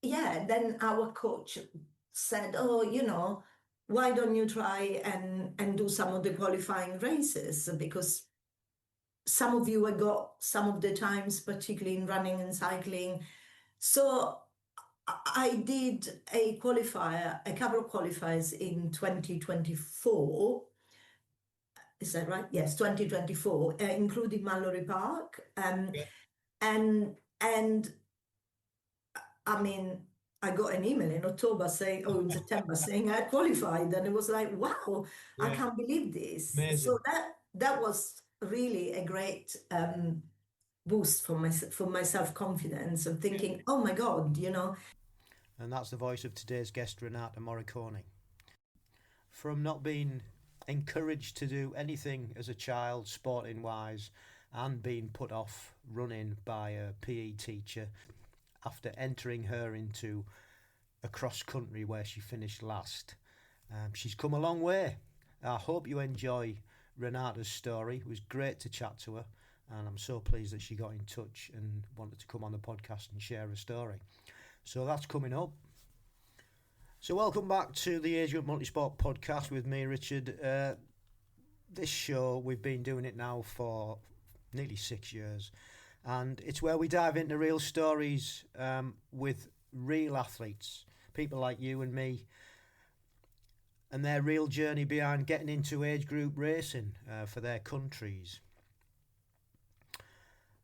Yeah, then our coach said, "Oh, why don't you try and do some of the qualifying races? Because some of you have got some of the times, particularly in running and cycling." So I did a couple of qualifiers in 2024. Is that right? Yes, 2024, including Mallory Park. Yeah. And I mean, I got an email in in September saying I qualified, and it was like, wow, I Yeah. can't believe this. Amazing. So that was really a great boost for my self-confidence of thinking, oh my God, And that's the voice of today's guest, Renata Moriconi. From not being encouraged to do anything as a child, sporting wise, and being put off running by a PE teacher, after entering her into a cross country where she finished last, she's come a long way. I hope you enjoy Renata's story. It was great to chat to her, and I'm so pleased that she got in touch and wanted to come on the podcast and share her story. So that's coming up. So welcome back to the Agegroup Multisport podcast with me, Richard. This show, we've been doing it now for nearly 6 years, and it's where we dive into real stories with real athletes, people like you and me, and their real journey behind getting into age group racing for their countries.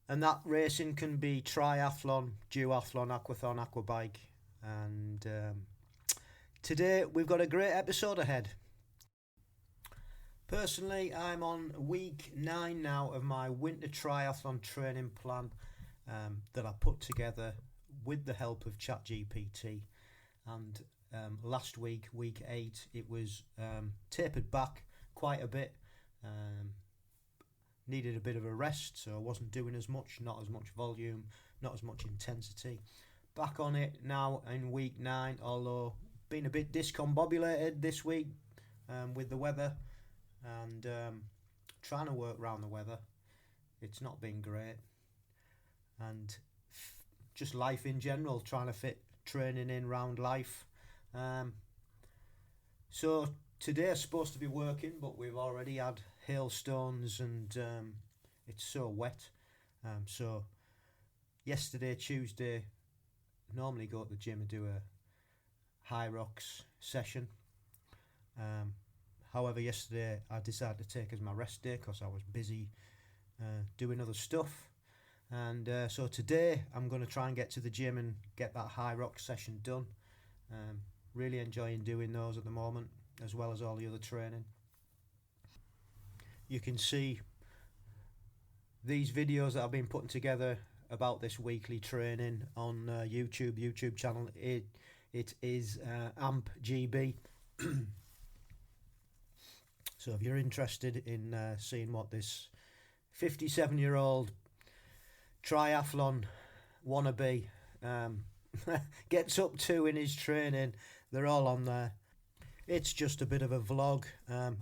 And that racing can be triathlon, duathlon, aquathon, aquabike, and today we've got a great episode ahead. Personally, I'm on week 9 now of my winter triathlon training plan that I put together with the help of ChatGPT. And last week, week 8, it was tapered back quite a bit. Needed a bit of a rest, so I wasn't doing as much, not as much volume, not as much intensity. Back on it now in week 9, although been a bit discombobulated this week with the weather and trying to work around the weather. It's not been great, and just life in general, trying to fit training in round life. So today's supposed to be working, but we've already had hailstones and it's so wet. So yesterday, Tuesday, normally go to the gym and do a high rocks session. However, yesterday I decided to take as my rest day because I was busy doing other stuff. And so today I'm going to try and get to the gym and get that high rocks session done. Really enjoying doing those at the moment, as well as all the other training. You can see these videos that I've been putting together about this weekly training on YouTube channel. It is AmpGB. So if you're interested in seeing what this 57-year-old triathlon wannabe gets up to in his training, they're all on there. It's just a bit of a vlog.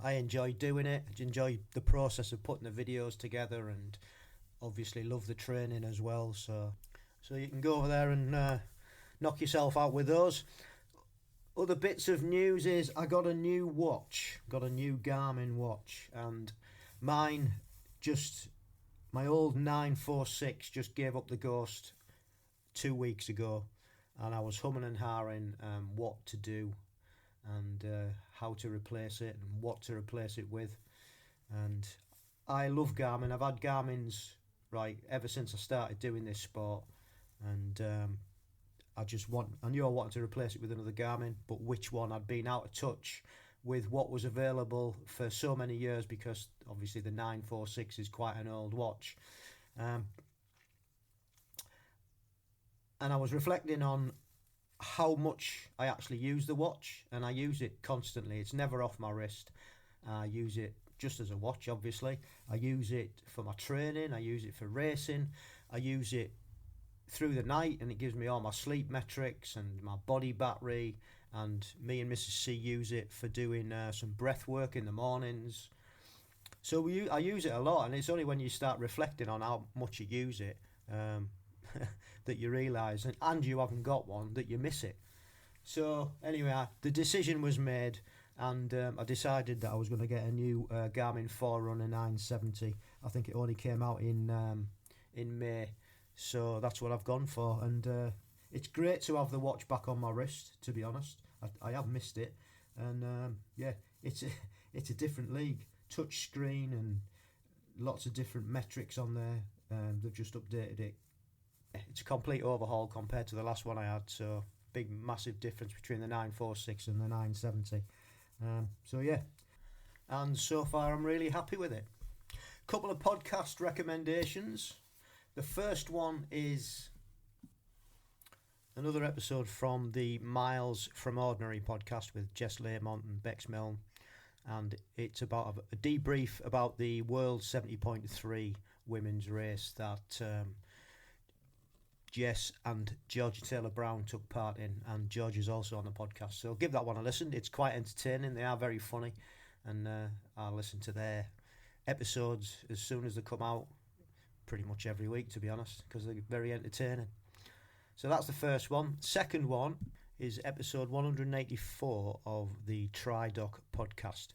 I enjoy doing it. I enjoy the process of putting the videos together, and obviously love the training as well. So you can go over there and knock yourself out with those. Other bits of news is I got a new watch, got a new Garmin watch, and mine my old 946 just gave up the ghost 2 weeks ago, and I was humming and hawing what to do and how to replace it and what to replace it with. And I love Garmin. I've had Garmin's ever since I started doing this sport, and I knew I wanted to replace it with another Garmin, but which one? I'd been out of touch with what was available for so many years, because obviously the 946 is quite an old watch. and I was reflecting on how much I actually use the watch, and I use it constantly. It's never off my wrist. I use it just as a watch, obviously. I use it for my training. I use it for racing. I use it through the night, and it gives me all my sleep metrics and my body battery. And me and Mrs. C use it for doing some breath work in the mornings. So I use it a lot, and it's only when you start reflecting on how much you use it um, that you realise, and you haven't got one, that you miss it. So anyway, the decision was made, and I decided that I was going to get a new Garmin Forerunner 970. I think it only came out in May, so that's what I've gone for. And it's great to have the watch back on my wrist. To be honest, I have missed it, and yeah, it's a, it's a different league. Touch screen and lots of different metrics on there. They've just updated it. It's a complete overhaul compared to the last one I had. So big, massive difference between the 946 and the 970. So yeah, and so far I'm really happy with it. Couple of podcast recommendations. The first one is another episode from the Miles from Ordinary podcast with Jess Lamont and Bex Milne, and it's about a debrief about the World 70.3 women's race that Jess and Georgia Taylor-Brown took part in, and George is also on the podcast, so give that one a listen. It's quite entertaining. They are very funny, and I'll listen to their episodes as soon as they come out, pretty much every week, to be honest, because they're very entertaining. So that's the first one. Second one is episode 184 of the TriDoc podcast,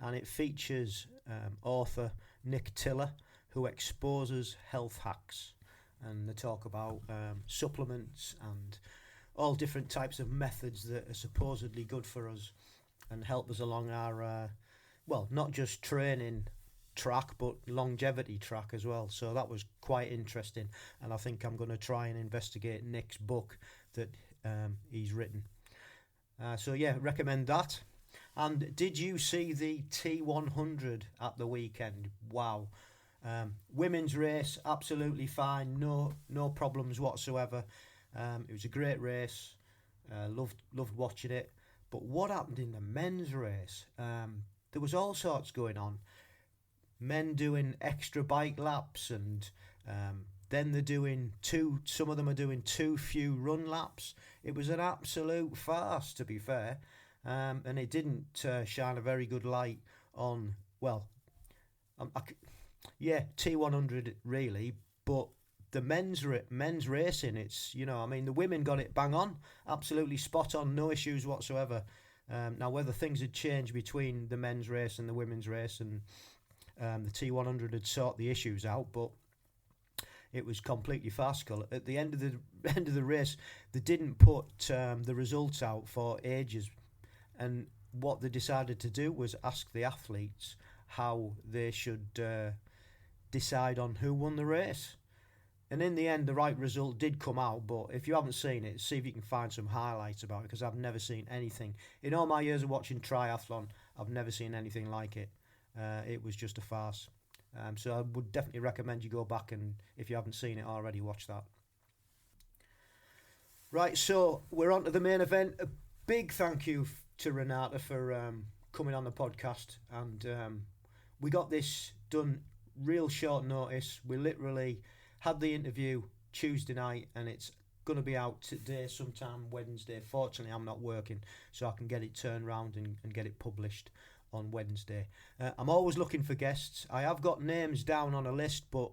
and it features author Nick Tiller, who exposes health hacks, and they talk about supplements and all different types of methods that are supposedly good for us and help us along our well, not just training track but longevity track as well. So that was quite interesting, and I think I'm going to try and investigate Nick's book that he's written. So yeah, recommend that. And did you see the T100 at the weekend? Wow. Women's race, absolutely fine, no problems whatsoever. It was a great race. Loved watching it. But what happened in the men's race? There was all sorts going on. Men doing extra bike laps, and then they're doing some of them are doing too few run laps. It was an absolute farce, to be fair, and it didn't shine a very good light on, well, yeah, T100 really, but the men's racing, it's, I mean, the women got it bang on, absolutely spot on, no issues whatsoever. Now, whether things had changed between the men's race and the women's race, and the T100 had sort the issues out, but it was completely farcical. At the end of the race, they didn't put the results out for ages, and what they decided to do was ask the athletes how they should decide on who won the race. And in the end, the right result did come out, but if you haven't seen it, see if you can find some highlights about it, because I've never seen anything. In all my years of watching triathlon, I've never seen anything like it. It was just a farce. So I would definitely recommend you go back, and if you haven't seen it already, watch that. Right, so we're on to the main event. A big thank you to Renata for coming on the podcast, and we got this done real short notice. We literally had the interview Tuesday night, and it's going to be out today sometime Wednesday. Fortunately, I'm not working, so I can get it turned around and get it published on Wednesday. I'm always looking for guests. I have got names down on a list, but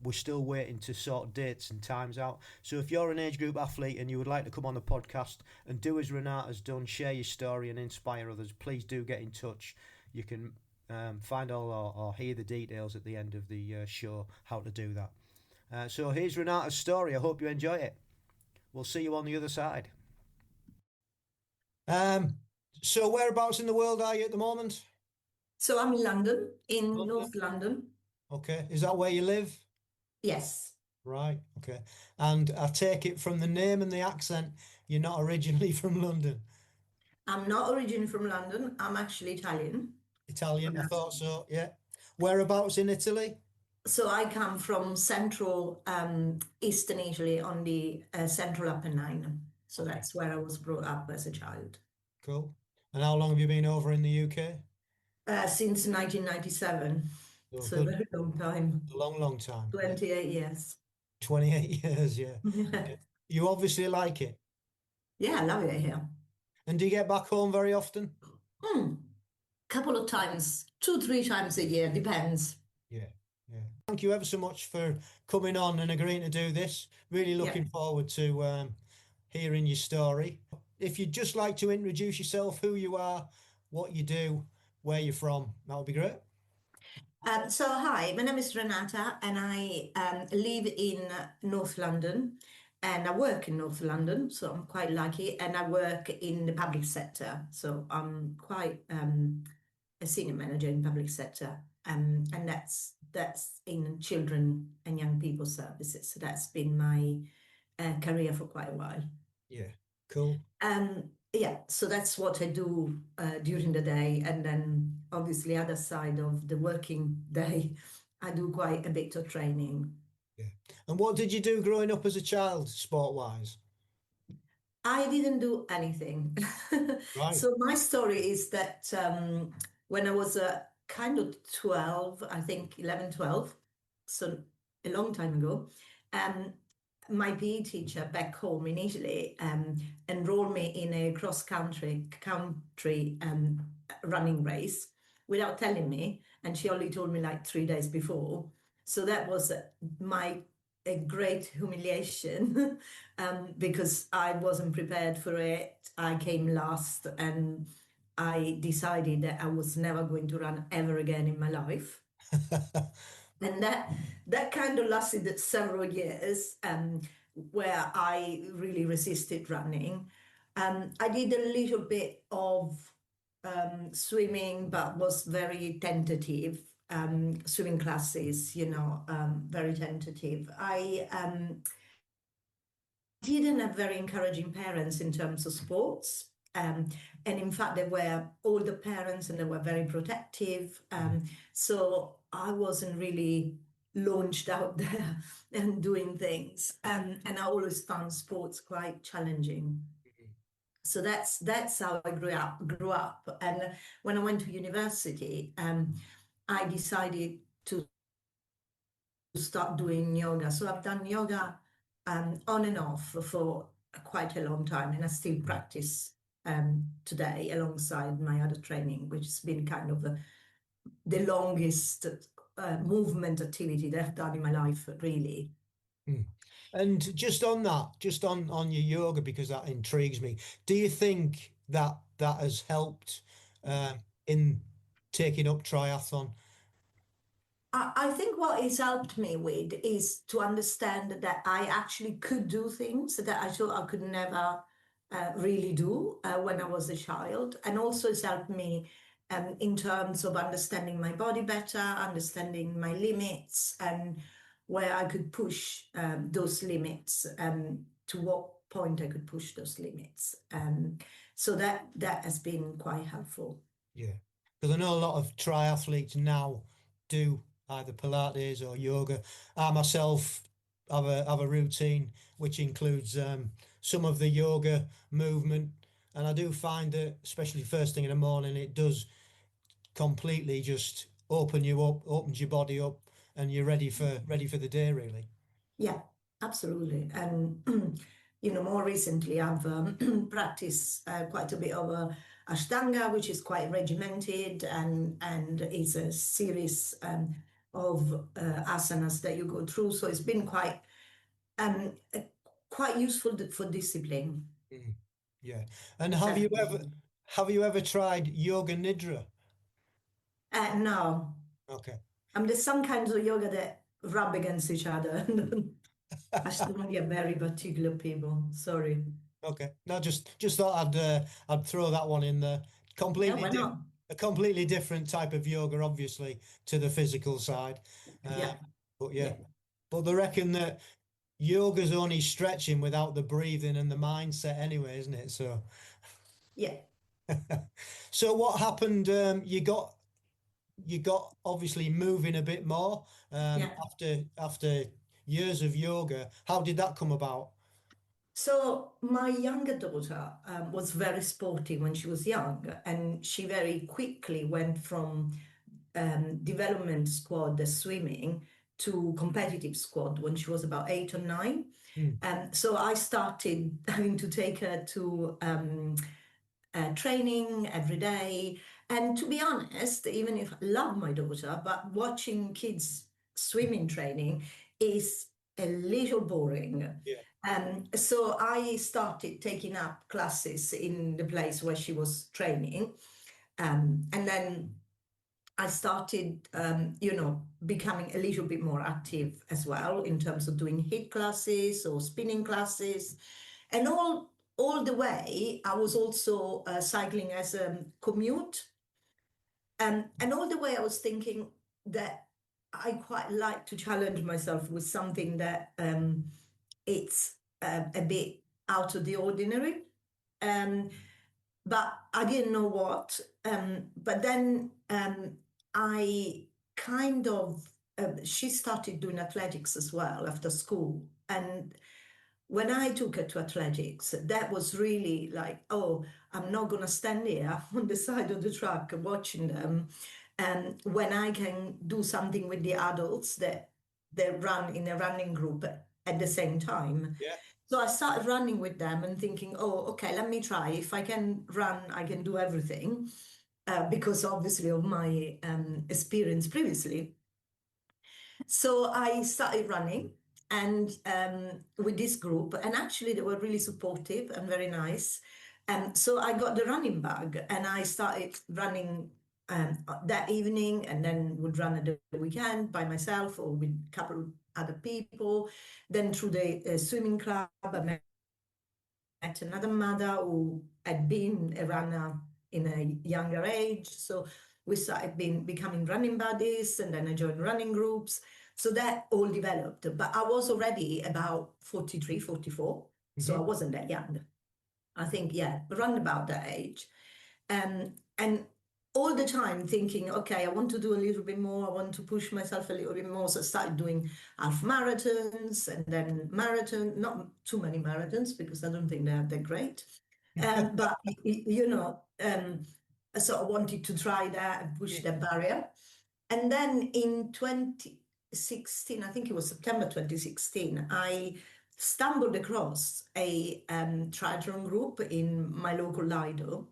we're still waiting to sort dates and times out. So if you're an age group athlete and you would like to come on the podcast and do as Renata's done, share your story and inspire others, please do get in touch. You can find all or hear the details at the end of the show how to do that. So here's Renata's story. I hope you enjoy it. We'll see you on the other side. So whereabouts in the world are you at the moment? So I'm in London, in North London. Okay. Is that where you live? Yes. Right. Okay. And I take it from the name and the accent, you're not originally from London. I'm not originally from London. I'm actually Italian. Italian, I thought so. Yeah. Whereabouts in Italy? So I come from central Eastern Italy on the central Apennine. So Okay, that's where I was brought up as a child. cool. And how long have you been over in the UK? Since 1997. Oh, So a good. very long A time, long, long time. Yeah. 28 years. 28 years, yeah. Yeah. You obviously like it. Yeah, I love it here. And do you get back home very often? Hmm. Couple of times, two, three times a year, depends. Yeah, yeah. Thank you ever so much for coming on and agreeing to do this. Really Yeah. looking forward to hearing your story. If you'd just like to introduce yourself, who you are, what you do, where you're from, that would be great. So hi, my name is Renata, and I live in North London, and I work in North London, so I'm quite lucky, and I work in the public sector, so I'm quite a senior manager in public sector, and that's in children and young people services. So that's been my career for quite a while. Yeah, cool. Yeah, so that's what I do during the day, and then obviously other side of the working day, I do quite a bit of training. Yeah. And what did you do growing up as a child, sport-wise? I didn't do anything. Right. So my story is that when I was kind of 12, I think 11, 12, so a long time ago, um, my PE teacher back home in Italy enrolled me in a cross country running race without telling me, and she only told me like 3 days before. So that was my a great humiliation because I wasn't prepared for it. I came last, and I decided that I was never going to run ever again in my life. And that kind of lasted several years, where I really resisted running. I did a little bit of swimming, but was very tentative. Swimming classes, very tentative. I didn't have very encouraging parents in terms of sports. And in fact, they were older parents and they were very protective. So I wasn't really launched out there and doing things. And I always found sports quite challenging. So that's how I grew up. And when I went to university, I decided to start doing yoga. So I've done yoga on and off for quite a long time, and I still practice today alongside my other training, which has been kind of the longest movement activity that I've done in my life, really. Hmm. And just on that, just on your yoga, because that intrigues me. Do you think that that has helped in taking up triathlon? I think what it's helped me with is to understand that I actually could do things that I thought I could never really do when I was a child. And also it's helped me in terms of understanding my body better, understanding my limits, and where I could push those limits, to what point I could push those limits. So that has been quite helpful. Yeah, because I know a lot of triathletes now do either Pilates or yoga. I myself have a routine which includes some of the yoga movement, and I do find that, especially first thing in the morning, it does completely just open you up, opens your body up, and you're ready for the day, really. Yeah, absolutely. And more recently, I've practiced quite a bit of Ashtanga, which is quite regimented, and is a series of asanas that you go through. So it's been quite useful for discipline. Mm. Yeah. And have you ever Definitely. have you ever tried yoga nidra? No, Okay. there's some kinds of yoga that rub against each other. Ashtanga are very particular people. Sorry. Okay. No, just thought I'd throw that one in there. Yeah, Completely why different, not? a completely different type of yoga, obviously, to the physical side. Yeah, But yeah, yeah. but they reckon that yoga's only stretching without the breathing and the mindset anyway, isn't it? So, Yeah. so what happened? You got you got obviously moving a bit more Yeah. after years of yoga. How did that come about? So my younger daughter was very sporty when she was young, and she very quickly went from development squad swimming to competitive squad when she was about 8 or 9. Mm. So I started having to take her to training every day. And to be honest, even if I love my daughter, but watching kids swimming training is a little boring. Yeah. So I started taking up classes in the place where she was training. And then I started, becoming a little bit more active as well in terms of doing HIIT classes or spinning classes, and all the way I was also cycling as a commute, and all the way I was thinking that I quite like to challenge myself with something that it's a bit out of the ordinary. Um, but I didn't know what. But then I kind of, she started doing athletics as well after school. And when I took her to athletics, that was really like, oh, I'm not going to stand here on the side of the track watching them. And when I can do something with the adults that they run in a running group at the same time. Yeah. So I started running with them and thinking, oh, okay, let me try. If I can run, I can do everything, because obviously of my experience previously. So I started running and with this group, and actually they were really supportive and very nice. So I got the running bag and I started running that evening, and then would run at the weekend by myself or with a couple of other people. Then through the swimming club, I met another mother who had been a runner in a younger age. So we started becoming running buddies, and then I joined running groups. So that all developed. But I was already about 43, 44. So I Hmm. wasn't that young. I think, yeah, around about that age. And all the time thinking, okay, I want to do a little bit more. I want to push myself a little bit more. So I started doing half marathons and then marathon, not too many marathons because I don't think they're that great. But so I wanted to try that and push Yeah. that barrier. And then in 2016, I think it was September 2016, I stumbled across a triathlon group in my local lido.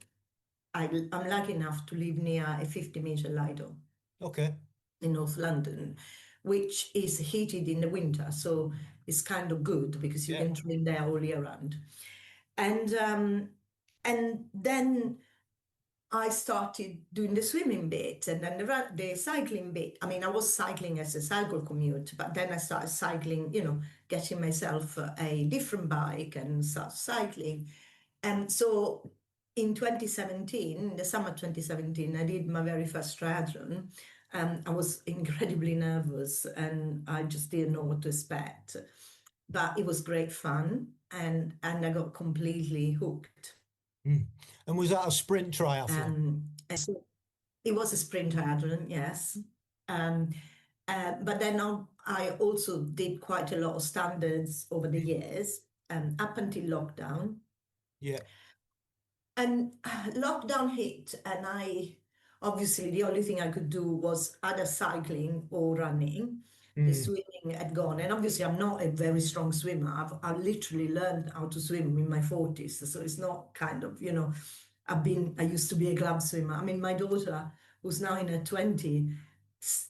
I'm lucky enough to live near a 50-meter lido Okay. in North London, which is heated in the winter. So it's kind of good because you Yeah. can train there all year round. And then I started doing the swimming bit and then the cycling bit. I mean, I was cycling as a cycle commute, but then I started cycling, getting myself a different bike and start cycling. And so in 2017, in the summer 2017, I did my very first triathlon. I was incredibly nervous and I just didn't know what to expect. But it was great fun, and I got completely hooked. Mm. And was that a sprint triathlon? And so it was a sprint triathlon, yes. Um, but then I also did quite a lot of standards over the years, up until lockdown. Yeah. And lockdown hit, and I obviously the only thing I could do was either cycling or running. The Mm. swimming had gone, and obviously I'm not a very strong swimmer. I literally learned how to swim in my 40s, so it's not kind of, I used to be a club swimmer. I mean, my daughter, who's now in her 20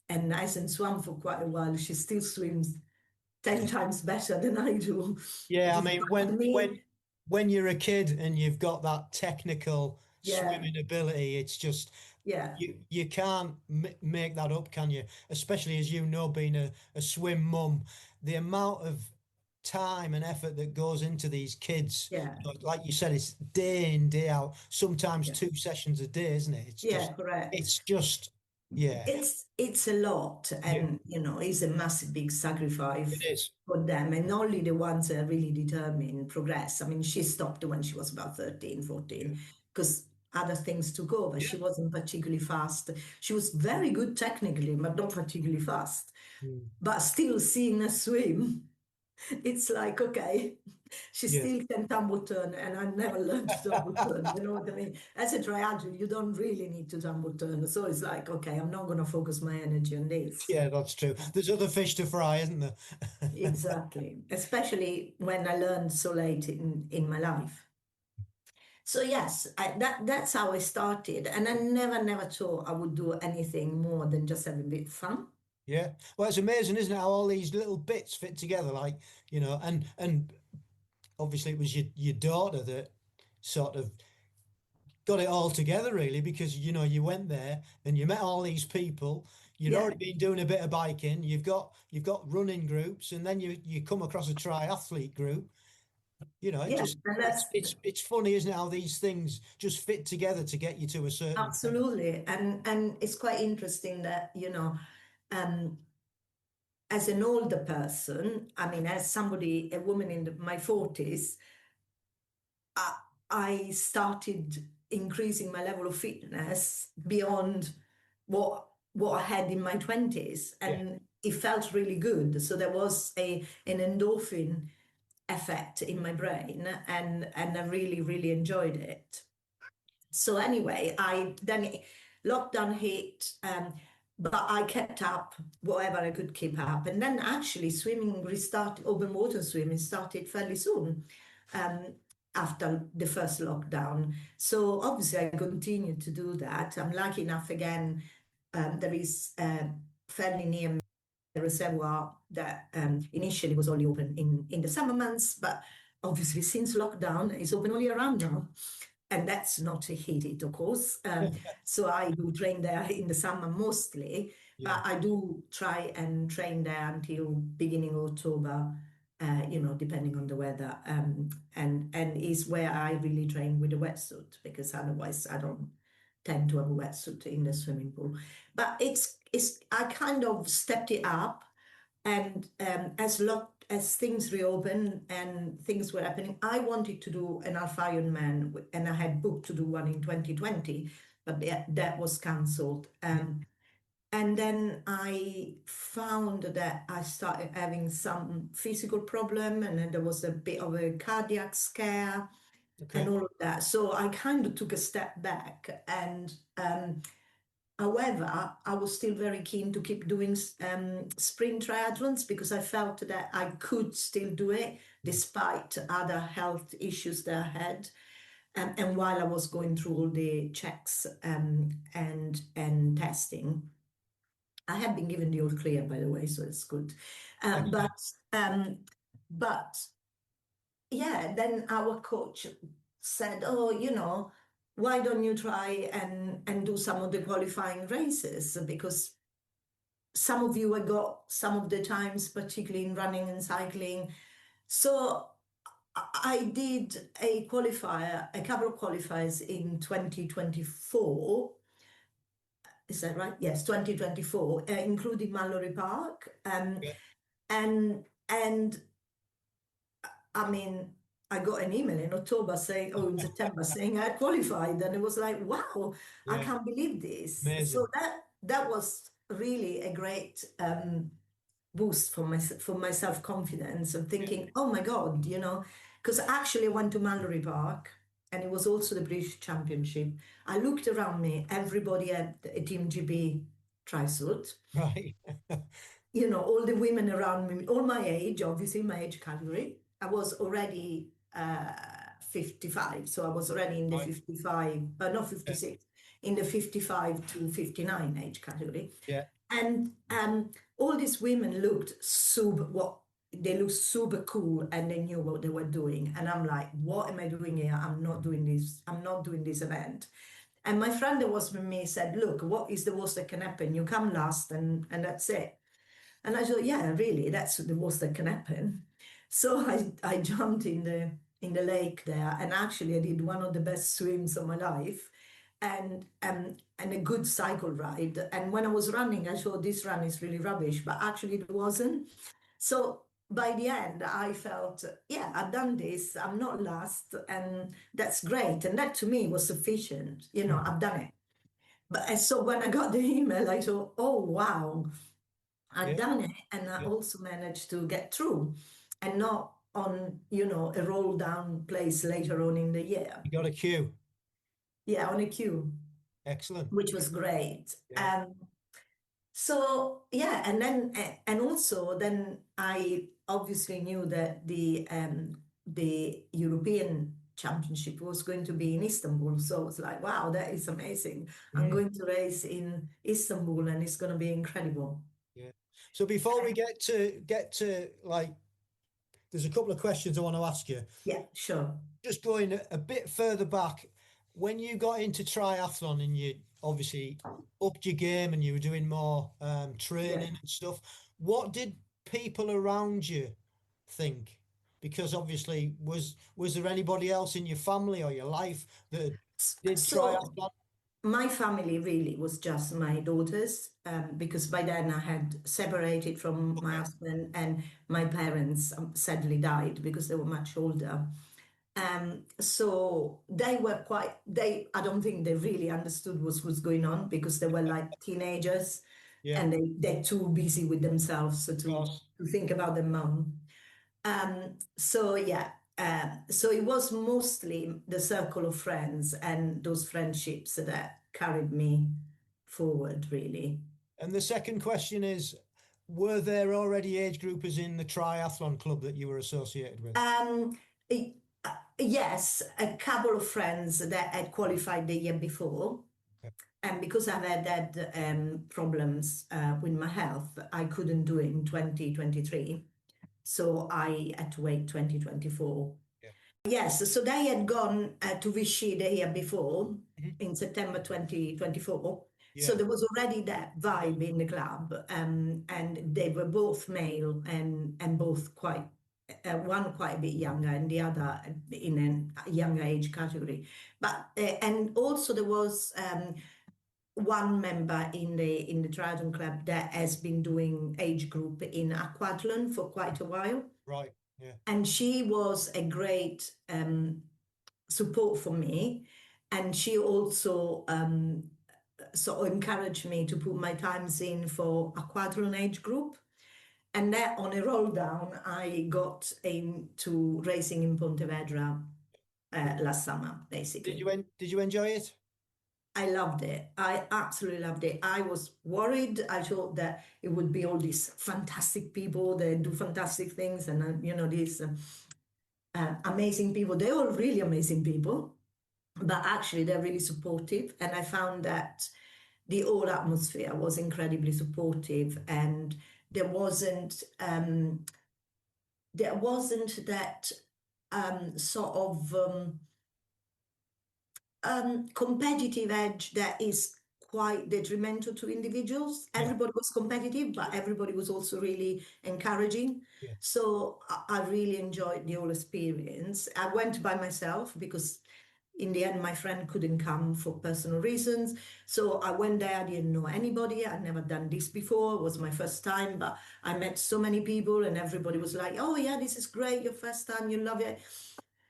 and hasn't swum for quite a while, she still swims 10 times better than I do. Yeah, I mean, But me, when you're a kid and you've got that technical yeah, swimming ability, it's just yeah, you can't make that up, can you? Especially as you know, being a swim mum, the amount of time and effort that goes into these kids, yeah, like you said, it's day in, day out, sometimes yeah. 2 sessions a day, isn't it? Yeah, correct. It's just, yeah, It's a lot, yeah, and it's a massive big it sacrifice is. for them, and only the ones that are really determined progress. I mean, she stopped when she was about 13, Yeah. 14, because other things to go, but Yeah. she wasn't particularly fast. She was very good technically, but not particularly fast. Mm. But still seeing her swim, it's like, okay, she Yeah. still can tumble turn, and I never learned to tumble turn. You know what I mean? As a triathlete, you don't really need to tumble turn. So it's like, okay, I'm not going to focus my energy on this. Yeah, that's true. There's other fish to fry, isn't there? Exactly. Especially when I learned so late in my life. So yes, that's how I started, and I never thought I would do anything more than just have a bit of fun. Yeah. Well, it's amazing, isn't it, how all these little bits fit together, like, and obviously it was your daughter that sort of got it all together really because you went there and you met all these people. You'd Yeah, already been doing a bit of biking. You've got running groups, and then you come across a triathlete group. It yeah, just and it's funny, isn't it, how these things just fit together to get you to a certain point. absolutely, and it's quite interesting that um, as an older person, I mean, as somebody, a woman in my forties, I, I started increasing my level of fitness beyond what I had in my 20s, Yeah. and it felt really good. So there was a an endorphin effect in my brain, and I really enjoyed it. So anyway, I then lockdown hit, but I kept up whatever I could keep up, and then actually swimming restarted. Open water swimming started fairly soon, um, after the first lockdown. So obviously I continued to do that. I'm lucky enough again. There is fairly near the reservoir that initially was only open in the summer months, but obviously since lockdown it's open all year round now. And that's not heated, of course. So I do train there in the summer mostly, Yeah. but I do try and train there until beginning of October, depending on the weather. And is where I really train with a wetsuit because otherwise I don't tend to have a wetsuit in the swimming pool. But it's I kind of stepped it up, and as things reopened and things were happening, I wanted to do an half Ironman, and I had booked to do one in 2020, but that was cancelled. Mm. And then I found that I started having some physical problem, and then there was a bit of a cardiac scare and Okay. all of that. So I kind of took a step back, and however, I was still very keen to keep doing sprint triathlons because I felt that I could still do it despite other health issues that I had. And while I was going through all the checks and testing, I had been given the all clear, by the way, so it's good. Uh, Excellent. but um, but yeah, then our coach said, "Oh, why don't you try and do some of the qualifying races? Because some of you have got some of the times, particularly in running and cycling." So I did a couple of qualifiers in 2024. Is that right? Yes, 2024, including Mallory Park. Yeah. And I mean, I got an email in October saying, oh, in September saying I qualified, and it was like, wow, I Yeah. can't believe this. So Amazing. that was really a great boost for my self confidence of Yeah. thinking, oh my God, because actually I went to Mallory Park. And it was also the British Championship. I looked around me, everybody had a Team GB trisuit, Right. all the women around me, all my age, obviously my age category. I was already 55, so I was already in the Right. 55, not Yeah. 56, in the 55 to 59 age category. Yeah. And all these women looked they looked super cool, and they knew what they were doing. And I'm like, what am I doing here? I'm not doing this. I'm not doing this event. And my friend that was with me said, look, what is the worst that can happen? You come last, and that's it. And I thought, yeah, really, that's the worst that can happen. So I jumped in the lake there, and actually I did one of the best swims of my life, and a good cycle ride. And when I was running, I thought this run is really rubbish, but actually it wasn't. So by the end, I felt, yeah, I've done this. I'm not last, and that's great. And that to me was sufficient. Mhm. I've done it. But so when I got the email, I thought, oh wow, I've Yeah, done it, and I yeah. also managed to get through, and not on, a roll down place later on in the year. You got a queue. Yeah, on a queue, Excellent. which was great. Yeah. So yeah, and then and also then I obviously knew that the European Championship was going to be in Istanbul. So it's like, wow, that is amazing. I'm Mm, going to race in Istanbul and it's going to be incredible. yeah. So before we get to like, there's a couple of questions I want to ask you. Yeah, sure. Just going a bit further back, when you got into triathlon and you obviously upped your game and you were doing more Yeah. training and stuff, what did people around you think? Because obviously, was there anybody else in your family or your life that did So triathlon? my family really was just my daughters, because by then I had separated from my Okay. husband, and my parents sadly died because they were much older. So they were I don't think they really understood what was going on because they were like teenagers, Yeah, and they're too busy with themselves so of course. to think about their mom. So yeah, so it was mostly the circle of friends and those friendships that carried me forward, really. And the second question is, were there already age groupers in the triathlon club that you were associated with? Um, yes, a couple of friends that had qualified the year before. Okay. And because I've had problems with my health, I couldn't do it in 2023. So I had to wait 2024. Yeah. Yes, so they had gone to Vichy the year before, Mhm. in September 2024. So Yeah. there was already that vibe in the club, and they were both male and both quite, one quite a bit younger and the other in a younger age category. But and also there was one member in the triathlon club that has been doing age group in aquathlon for quite a while, Right. Yeah. and she was a great support for me, and she also sort of encouraged me to put my times in for aquathlon age group. And then on a roll down, I got into racing in Pontevedra last summer, basically. Did you enjoy it? I loved it. I absolutely loved it. I was worried. I thought that it would be all these fantastic people that do fantastic things, and these amazing people. They're all really amazing people, but actually they're really supportive. And I found that the whole atmosphere was incredibly supportive, and there wasn't um, there wasn't that sort of competitive edge that is quite detrimental to individuals. Yeah. Everybody was competitive, but everybody was also really encouraging. Yeah. So I really enjoyed the whole experience. I went by myself because in the end, my friend couldn't come for personal reasons. So I went there, I didn't know anybody. I'd never done this before. It was my first time, but I met so many people, and everybody was like, oh, yeah, this is great. Your first time, you love it.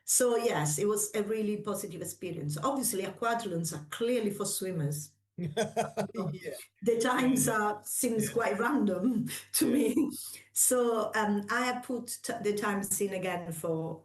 So yes, it was a really positive experience. Obviously, aquathlons are clearly for swimmers. Yeah. The times Yeah. are seems Yeah. quite random to Yeah. me. So I have put the times in again for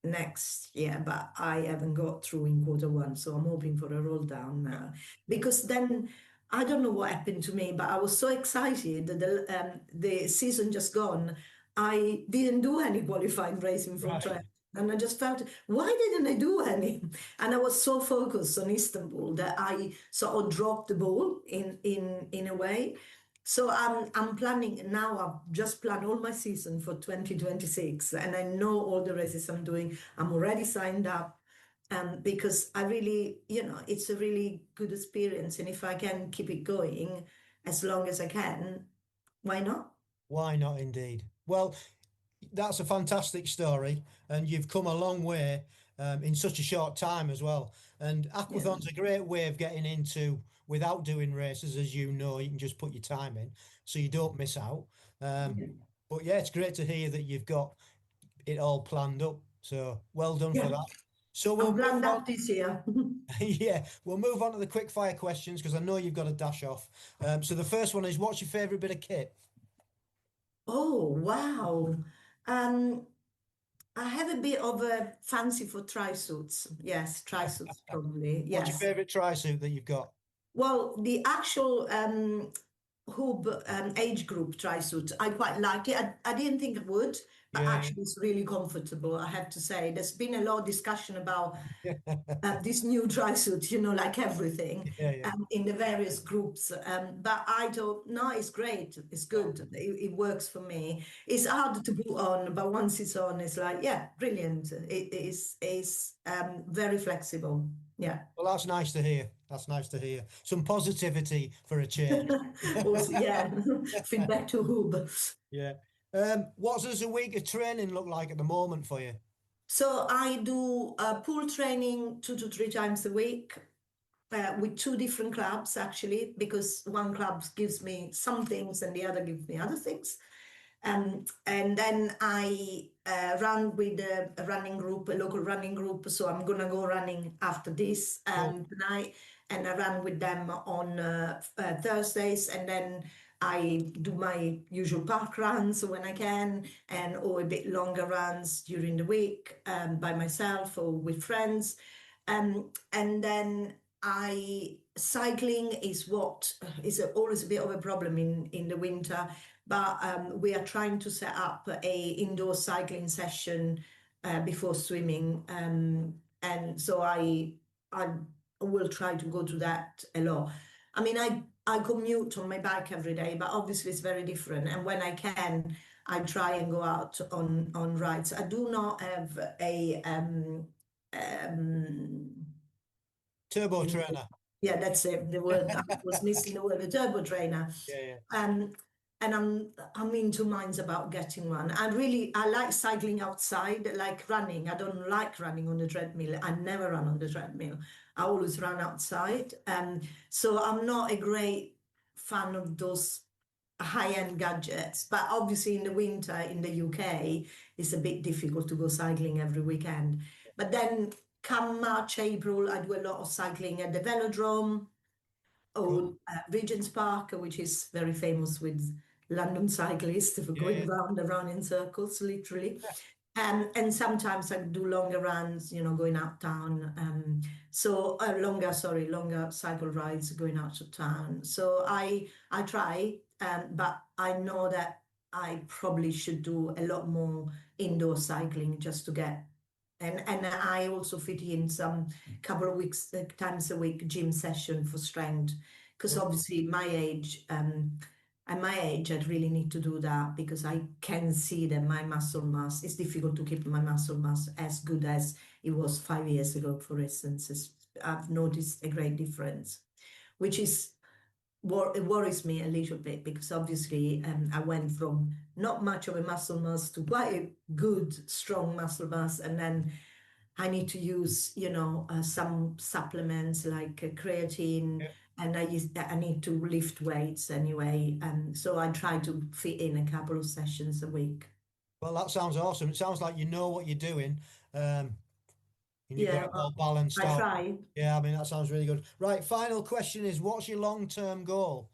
next year, but I haven't got through in quarter 1. So I'm hoping for a roll down now, Yeah. because then I don't know what happened to me, but I was so excited that the season just gone. I didn't do any qualifying racing for track. Right. And I just felt, why didn't I do any? And I was so focused on Istanbul that I sort of dropped the ball in a way. So I'm planning now. I've just planned all my season for 2026, and I know all the races I'm doing. I'm already signed up, because I really, it's a really good experience, and if I can keep it going as long as I can, why not? Why not, indeed? Well, that's a fantastic story, and you've come a long way in such a short time as well. And Yeah. aquathon's a great way of getting into without doing races, as you know. You can just put your time in, so you don't miss out. Um, Yeah. But yeah, it's great to hear that you've got it all planned up. So well done for Yeah, that. So we'll I'm move planned on. up this year. Yeah, we'll move on to the quick fire questions because I know you've got to dash off. So the first one is, what's your favorite bit of kit? Oh, wow. Um, I have a bit of a fancy for tri-suits. Yes, tri-suits probably. What's your Yes. favorite tri-suit that you've got? Well, the actual hub age group tri-suit, I quite like it. I didn't think I would, but Yeah, actually it's really comfortable, I have to say. There's been a lot of discussion about yeah, this new dry suit, like everything, yeah, yeah. in the various groups. But I thought, no, it's great. It's Oh, good. It works for me. It's hard to put on, but once it's on, it's like, yeah, brilliant. It is very flexible. Yeah. well, that's nice to hear. That's nice to hear. Some positivity for a change. Also, yeah, feedback to Hub. Yeah. What does a week of training look like at the moment for you? So I do pool training 2 to 3 times a week. With two different clubs actually, because one club gives me some things and the other gives me other things. And then I run with a running group, a local running group. So I'm gonna go running after this Cool. tonight, and I run with them on Thursdays, and then I do my usual park runs when I can, and or a bit longer runs during the week by myself or with friends. And then I cycling is what is always a bit of a problem in the winter, but we are trying to set up a indoor cycling session before swimming, and so I will try to go to that a lot. I mean, I commute on my bike every day, but obviously it's very different. And when I can, I try and go out on rides. I do not have a um, Turbo you know, trainer. yeah, that's it. The word I was missing the word, the turbo trainer. Yeah, yeah. Um, and I'm in two minds about getting one. I like cycling outside, like running. I don't like running on the treadmill. I never run on the treadmill. I always run outside. So I'm not a great fan of those high-end gadgets. But obviously in the winter in the UK, it's a bit difficult to go cycling every weekend. But then come March, April, I do a lot of cycling at the velodrome Cool. or Regent's Park, which is very famous with London cyclists for Yeah, going yeah. round and round in circles, literally. And sometimes I do longer runs, going out town. Longer cycle rides going out of town. So I try, but I know that I probably should do a lot more indoor cycling just to get. And I also fit in some couple of weeks times a week gym session for strength because Cool. obviously at my age, I really need to do that because I can see that my muscle mass, it's difficult to keep my muscle mass as good as it was 5 years ago, for instance. I've noticed a great difference, which is it worries me a little bit because obviously I went from not much of a muscle mass to quite a good, strong muscle mass. And then I need to use, some supplements like creatine, Yeah. and I need to lift weights anyway. And so I try to fit in a couple of sessions a week. Well, that sounds awesome. It sounds like you know what you're doing, and you've got Yeah, it all well, balanced I out. try. Yeah, I mean, that sounds really good. Right, final question is, what's your long-term goal?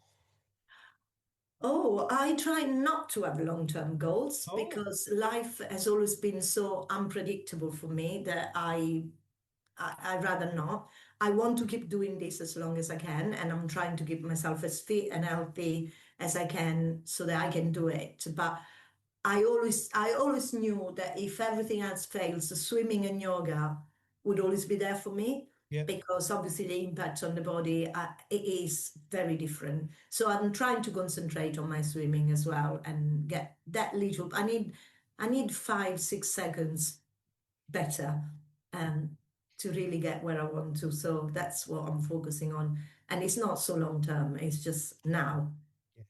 Oh, I try not to have long-term goals Oh, because life has always been so unpredictable for me that I rather not. I want to keep doing this as long as I can, and I'm trying to keep myself as fit and healthy as I can so that I can do it. But I always knew that if everything else fails, the swimming and yoga would always be there for me yeah. because obviously the impact on the body it is very different. So I'm trying to concentrate on my swimming as well and get that little. I need 5, 6 seconds better um, to really get where I want to. So that's what I'm focusing on. And it's not so long term, it's just now. Yeah.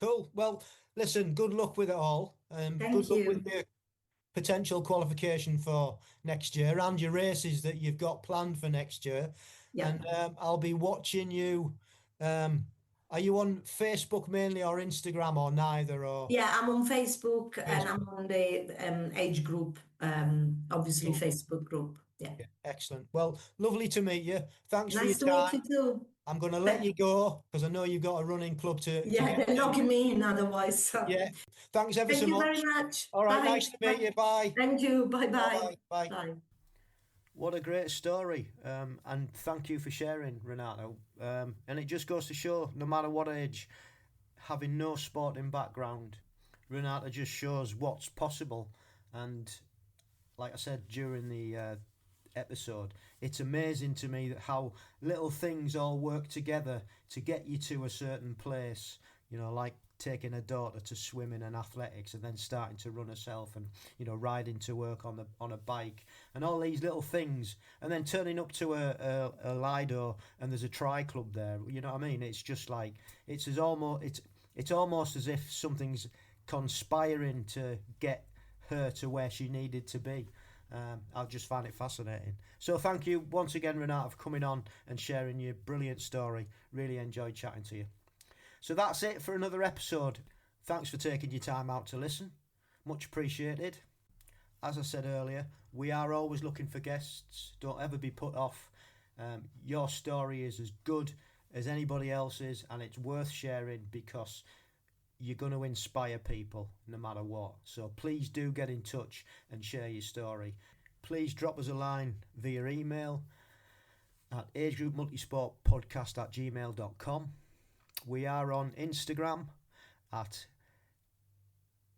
Cool. Well, listen, good luck with it all. Good Thank luck with you. your potential qualification for next year and your races that you've got planned for next year. Yeah. And I'll be watching you. Um, Are you on Facebook mainly or Instagram or neither or Yeah, I'm on Facebook and I'm Facebook? on the age group, obviously Cool. Facebook group. Yeah. Yeah, excellent. Well, lovely to meet you. Thanks for your Nice to meet time. you too. I'm going to let Th- you go because I know you've got a running club to Yeah, get they're to. locking me in otherwise. So. Yeah. Thanks ever Thank so you very much. much. All right. Bye. Nice to meet Bye. you. Bye. Thank you. Bye bye. Bye. Bye. Bye. What a great story. And thank you for sharing, Renato. And it just goes to show, no matter what age, having no sporting background, Renata just shows what's possible. And like I said during the episode, it's amazing to me that how little things all work together to get you to a certain place. You know, like taking a daughter to swimming and athletics, and then starting to run herself, and riding to work on a bike, and all these little things, and then turning up to a lido, and there's a tri club there. You know what I mean? It's just like it's almost as if something's conspiring to get her to where she needed to be. I just find it fascinating. So thank you once again, Renata, for coming on and sharing your brilliant story. Really enjoyed chatting to you. So that's it for another episode. Thanks for taking your time out to listen. Much appreciated. As I said earlier, we are always looking for guests. Don't ever be put off. Your story is as good as anybody else's, and it's worth sharing because you're going to inspire people no matter what. So please do get in touch and share your story. Please drop us a line via email at agegroupmultisportpodcast@gmail.com. We are on Instagram at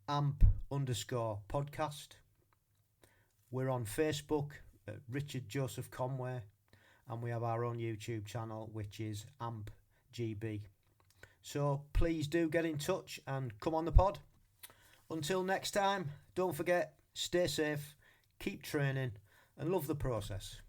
amp_podcast. We're on Facebook at Richard Joseph Conway, and we have our own YouTube channel, which is AmpGB. So please do get in touch and come on the pod. Until next time, don't forget, stay safe, keep training, and love the process.